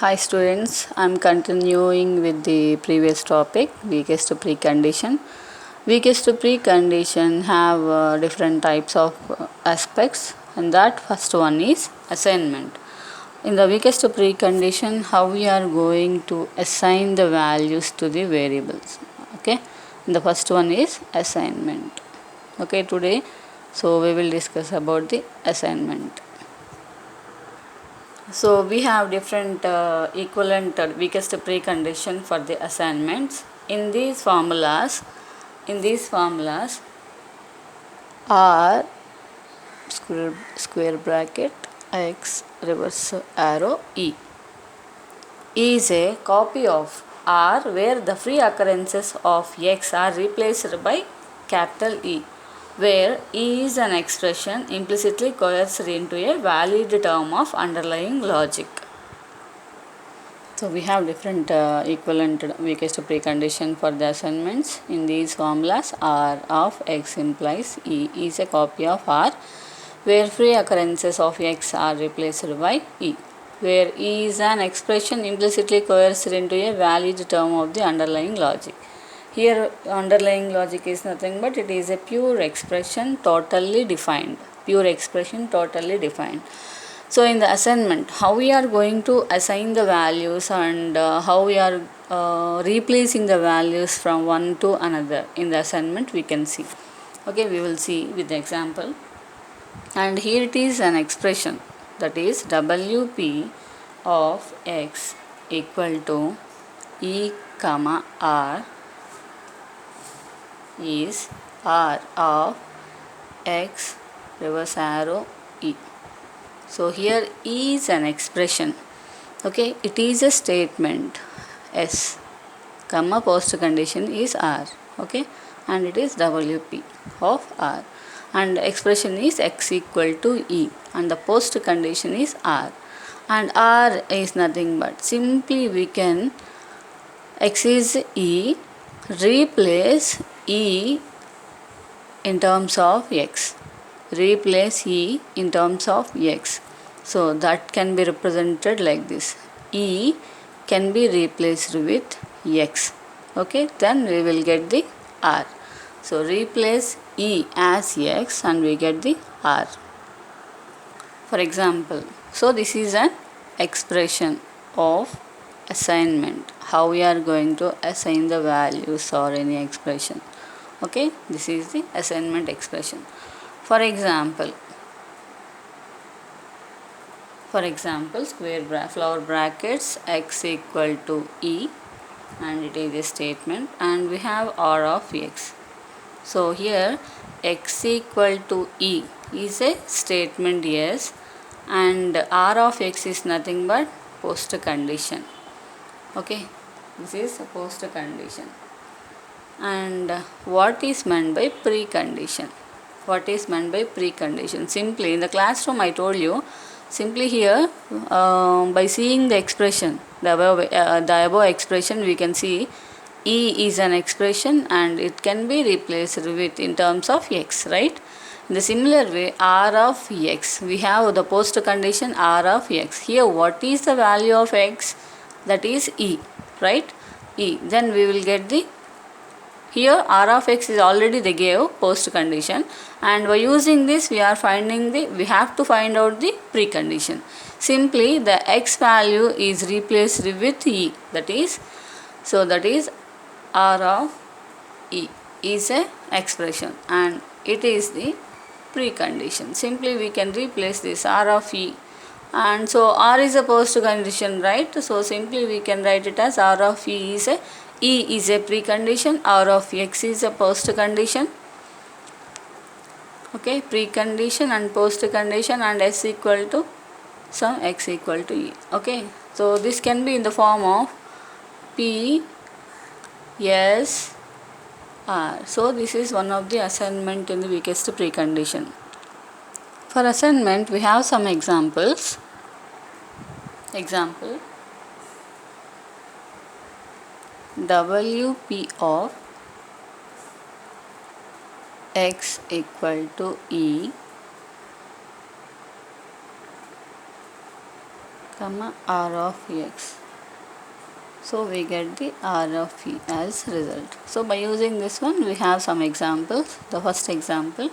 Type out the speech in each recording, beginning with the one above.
Hi students, I am continuing with the previous topic, weakest precondition. Weakest precondition have different types of aspects, and that first one is assignment. In the weakest precondition, how we are going to assign the values to the variables. Okay, and the first one is assignment. Okay, today, so we will discuss about the assignment. So we have different equivalent weakest precondition for the assignments. In these formulas R square bracket x reverse arrow E is a copy of R where the free occurrences of x are replaced by capital E, where E is an expression implicitly coerced into a valid term of underlying logic. So we have different equivalent weakest precondition for the assignments. In these formulas, R of x implies E is a copy of R, where free occurrences of x are replaced by E, where E is an expression implicitly coerced into a valid term of the underlying logic. Here underlying logic is nothing but it is a pure expression totally defined. So in the assignment, how we are going to assign the values and how we are replacing the values from one to another in the assignment we can see. Okay, we will see with the example. And here it is an expression, that is WP of x equal to E comma R is R of x reverse arrow E. So here E is an expression. Okay, it is a statement S, comma post condition is R. Okay, and it is WP of R, and expression is x equal to E, and the post condition is R, and R is nothing but simply we can x is E, replace E in terms of x. Replace E in terms of x. So that can be represented like this. E can be replaced with x. Okay, then we will get the R. So replace E as x and we get the R. For example, so this is an expression of assignment. How we are going to assign the values or any expression. Okay, this is the assignment expression. For example, flower brackets x equal to E, and it is a statement, and we have R of x. So here x equal to E is a statement, yes, and R of x is nothing but post condition. Okay, this is a post condition. And what is meant by precondition? Simply in the classroom I told you, simply here by seeing the expression, the above expression, we can see E is an expression and it can be replaced with in terms of x, right? In the similar way, R of x, we have the post condition R of x. Here what is the value of x? That is E, right? E. Then we will get the, here R of x is already they gave post condition, and by using this we have to find out the precondition. Simply the x value is replaced with E, that is R of E is a expression and it is the precondition. Simply we can replace this R of E, and so R is a post condition, right? So simply we can write it as R of E is a precondition, R of x is a post condition. Okay, precondition and post condition, and S equal to some x equal to E. Okay, so this can be in the form of P S R. So this is one of the assignment in the weakest precondition. For assignment we have some examples. Example, WP of x equal to E comma r of x. So we get the r of p as result. So by using this one we have some examples. The first example,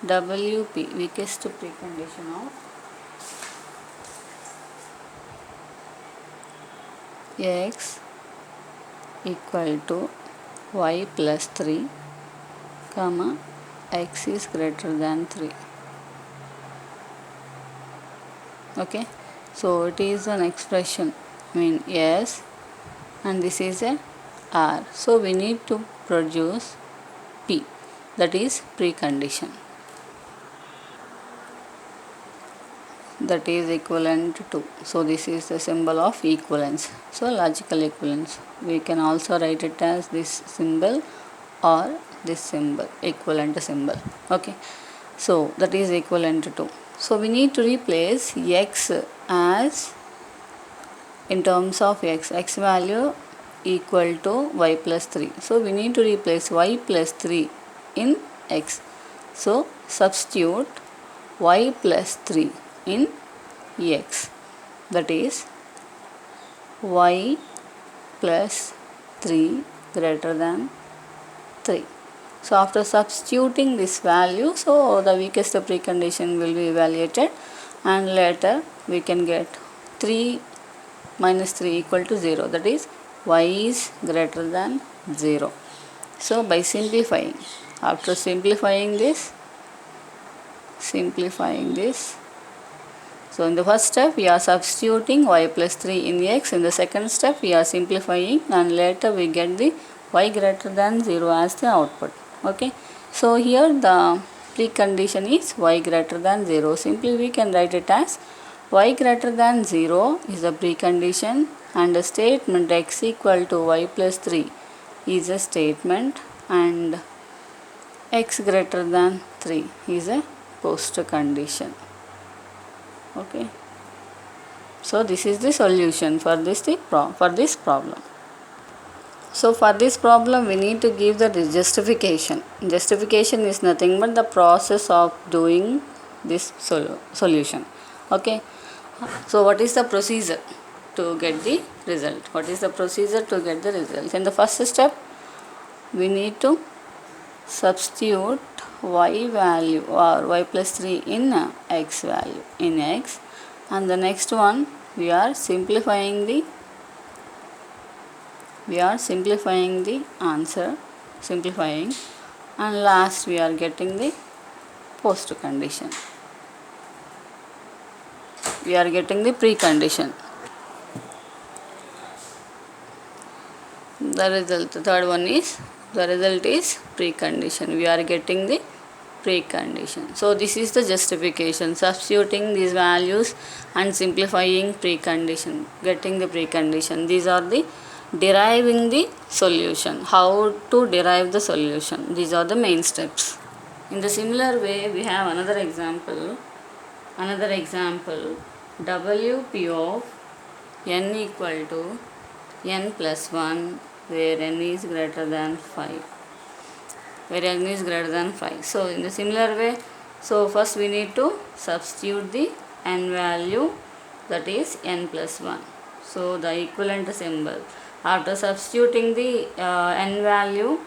WP, weakest precondition of x equal to y plus 3 comma x is greater than 3. Okay, so it is an expression, yes, and this is a r. So we need to produce p, that is precondition, that is equivalent to. So this is the symbol of equivalence. So logical equivalence, we can also write it as this symbol or this symbol, equivalent symbol. Okay, so that is equivalent to. So we need to replace x as, in terms of x value equal to y plus 3. So we need to replace y plus 3 in x. So substitute y plus 3 in x, that is y plus 3 greater than 3. So after substituting this value, so the weakest precondition will be evaluated, and later we can get 3 minus 3 equal to 0, that is y is greater than 0. So by simplifying, after simplifying this, so in the first step we are substituting y plus 3 in x, in the second step we are simplifying, and later we get the y greater than 0 as the output. Okay, so here the precondition is y greater than 0. Simply we can write it as y greater than 0 is the precondition, and the statement x equal to y plus 3 is a statement, and x greater than 3 is a post condition. Okay, so this is the solution for this problem. So for this problem we need to give the justification. Justification is nothing but the process of doing this solution. Okay, so what is the procedure to get the result? In the first step we need to substitute y value or y plus 3 in x value in x, and the next one we are simplifying the answer, and last we are getting the post condition, we are getting the precondition. The result, the third one is, the result is precondition, we are getting the precondition. So this is the justification, substituting these values and simplifying precondition, getting the precondition. These are the deriving the solution, how to derive the solution. These are the main steps. In the similar way we have another example, WP of n equal to n plus 1 where n is greater than 5. So in the similar way, so first we need to substitute the n value, that is n plus 1. So the equivalent symbol, after substituting the n value,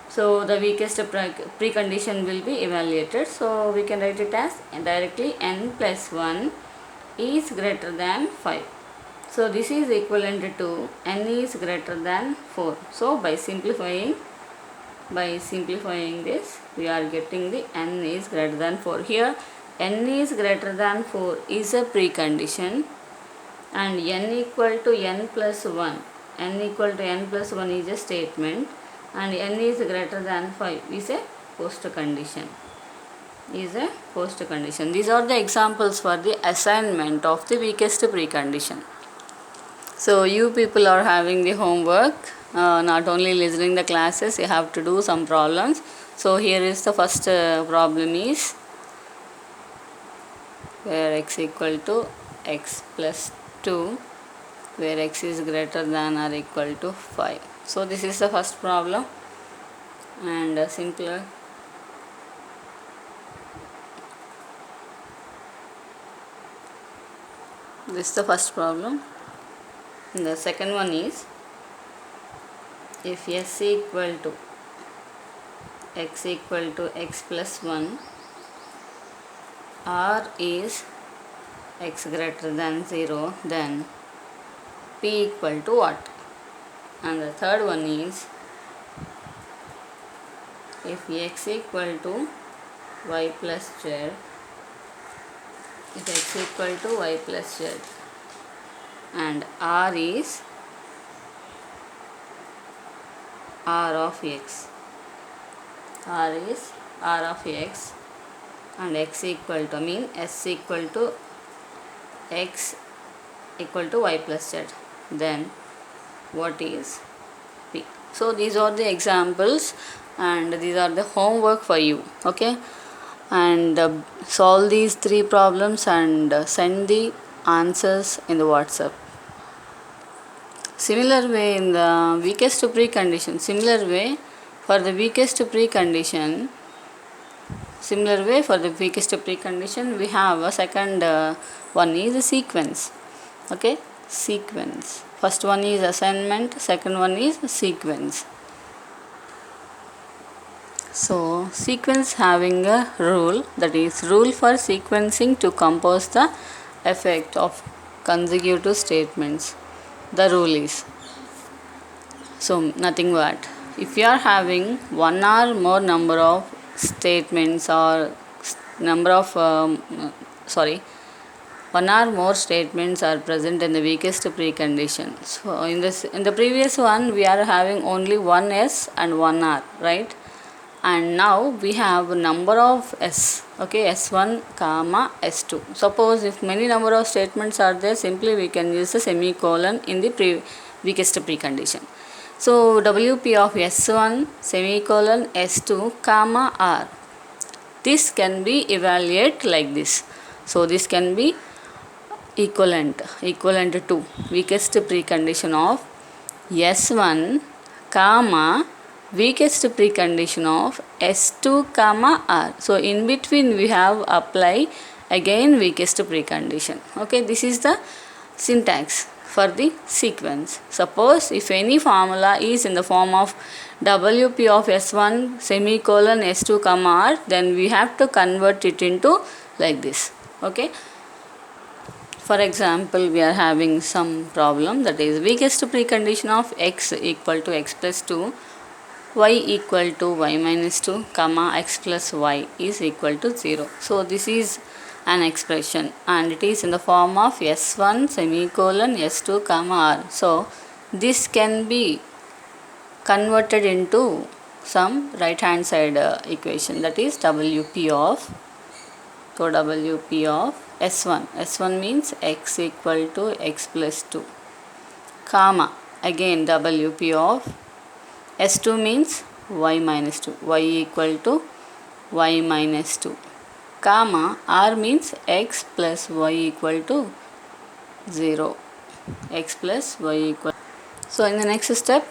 so the weakest precondition will be evaluated. So we can write it as directly n plus 1 is greater than 5. So this is equivalent to n is greater than 4. So by simplifying this we are getting the n is greater than 4. Here n is greater than 4 is a precondition, and n equal to n plus 1 is a statement, and n is greater than 5 is a post condition. These are the examples for the assignment of the weakest precondition. So you people are having the homework, not only listening the classes, you have to do some problems. So here is the first problem is where x equal to x plus 2, where x is greater than or equal to 5. So this is the first problem, and simpler. This is the first problem. The second one is, if s equal to x plus 1, r is x greater than 0, then p equal to what? And the third one is, if x equal to y plus z, if x equal to y plus z and r is r of x, r is r of x and x equal to, s equal to x equal to y plus z, then what is p? So these are the examples and these are the homework for you, okay? And solve these three problems and send the answers in the WhatsApp. Similar way in the weakest precondition, similar way for the weakest precondition, we have a second one is a sequence, okay? Sequence. First one is assignment, second one is sequence. So sequence having a rule, that is rule for sequencing to compose the effect of consecutive statements. The rule is, so nothing but, if you are having one or more number of statements or one or more statements are present in the weakest precondition. So in the previous one we are having only one s and one r, right? And now we have a number of s, okay, s1 comma s2. Suppose if many number of statements are there, simply we can use the semicolon in the weakest precondition. So wp of s1 semicolon s2 comma r, this can be evaluated like this. So this can be equivalent to weakest precondition of s1 comma weakest precondition of s2 comma r. So in between we have apply again weakest precondition, okay? This is the syntax for the sequence. Suppose if any formula is in the form of wp of s1 semicolon s2 comma r, then we have to convert it into like this, okay? For example, we are having some problem, that is weakest precondition of x equal to x plus 2, y equal to y minus 2, comma x plus y is equal to 0. So this is an expression and it is in the form of s1 semicolon s2 comma r. So this can be converted into some right hand side equation, that is wp of s1 means x equal to x plus 2, comma again wp of s2 means y minus 2, y equal to y minus 2, comma r means x plus y equal to 0, x plus y equal. So in the next step,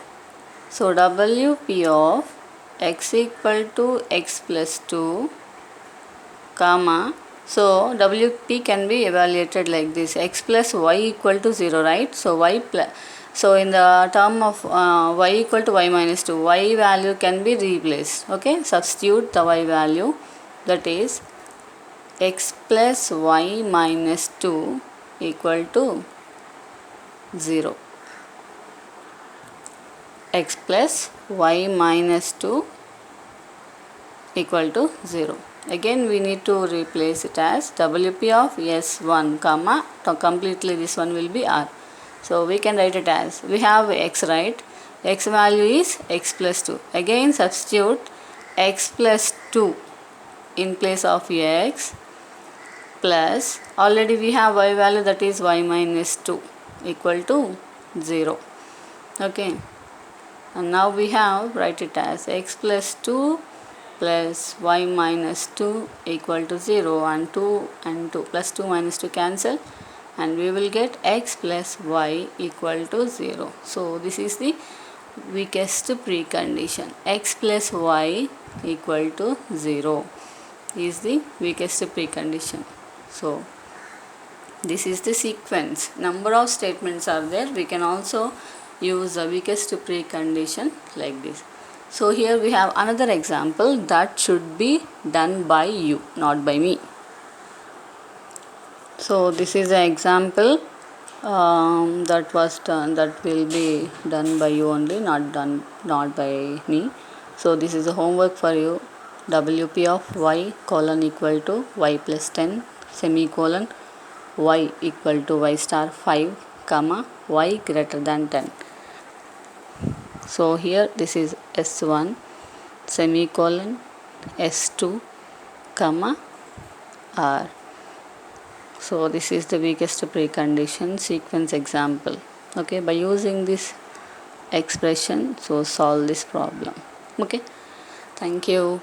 so wp of x equal to x plus 2, comma, so wp can be evaluated like this, x plus y equal to 0, right? So so in the term of y equal to y minus 2, y value can be replaced, okay? Substitute the y value, that is x plus y minus 2 equal to 0, x plus y minus 2 equal to 0. Again we need to replace it as wp of s1 comma, completely this one will be r. So we can write it as, we have x, right? X value is x plus 2. Again substitute x plus 2 in place of x, plus already we have y value, that is y minus 2 equal to 0, okay? And now we have, write it as x plus 2 plus y minus 2 equal to 0, and 2 and 2 plus 2 minus 2 cancel, and we will get x plus y equal to 0. So this is the weakest precondition, x plus y equal to 0 is the weakest precondition. So This is the sequence. Number of statements are there. We can also use the weakest precondition like this. So here we have another example that should be done by you, not by me. So this is an example that was done, that will be done by you only, not by me. So this is a homework for you. WP of y colon equal to y plus 10 semicolon y equal to y star 5 comma y greater than 10. So here this is S1 semicolon S2 comma R. So this is the weakest precondition sequence example. Okay, by using this expression, so solve this problem. Okay, thank you.